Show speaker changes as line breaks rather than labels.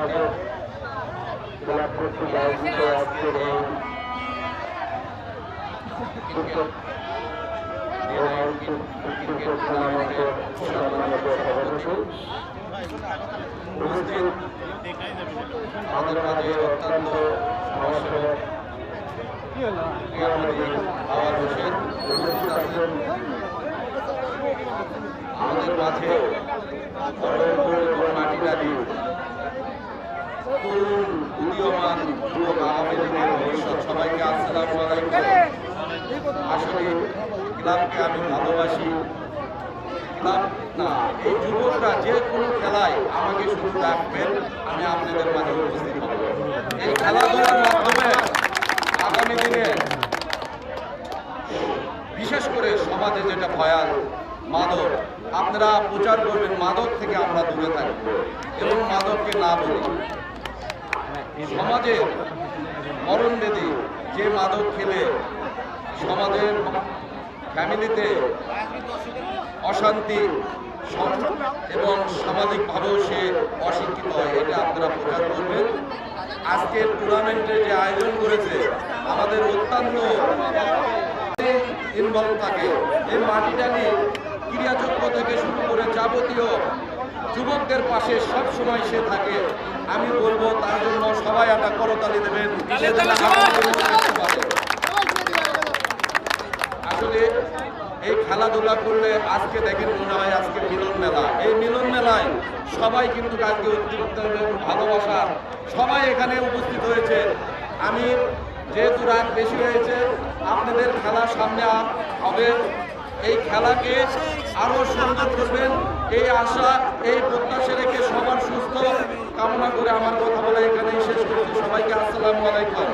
সম্পাদক ক্লাব কর্তৃক আয়োজিত আজকের এই ক্রিকেট টুর্নামেন্টের সম্মানিত সভাপতি উপস্থিত আমাদের মাঝে অত্যন্ত সমাজসেবক আওয়াজ হোসেন উপস্থিত আছেন আমাদের মাঝে এবং মাটিরাজি উদীয়মান যুবক আগামী দিনের ভবিষ্যৎ সবাইকে আসসালামু আলাইকুম। আসলে ক্লাবকে আমি ভালোবাসি, ক্লাব না এই যুবকরা যে কোনো খেলায় আমাকে শুধু ডাকবেন, আমি আপনাদের মাঝে উপস্থিত হব। এই খেলাধুলার মাধ্যমে আগামী দিনে বিশেষ করে সমাজে যেটা ভয়াল মাদক, আপনারা প্রচার করবেন মাদক থেকে আমরা দূরে থাকব এবং মাদককে না বলি। সমাজের মরণবেদী যে মাদক খেলে সমাজের ফ্যামিলিতে অশান্তি এবং সামাজিকভাবেও সে অশিক্ষিত হয়, এটা আপনারা প্রচার করবেন। আজকের টুর্নামেন্টের যে আয়োজন করেছে আমাদের অত্যন্ত ইনভলভ থাকে, এই মাটিটাকে ক্রীড়াচক্র থেকে শুরু করে যাবতীয় যুবকদের পাশে সব সময় সে থাকে। আমি বলবো তার জন্য সবাই একটা করতালি দেবেন। আসলে এই খেলাধুলা করলে আজকে দেখেন মনে হয় আজকে মিলন মেলা, এই মিলন মেলায় সবাই কিন্তু আজকে উদ্দীপ্ত এবং ভালোবাসা সবাই এখানে উপস্থিত হয়েছে। আমি যেহেতু রাত বেশি হয়েছে, আপনাদের খেলা সামনে হবে, এই খেলাকে আরও সুন্দর করবেন এই আশা এই প্রত্যাশা রেখে সবার সুস্থ কামনা করে আমার কথা বলে এখানেই শেষ করছি। সবাইকে আসসালামু আলাইকুম।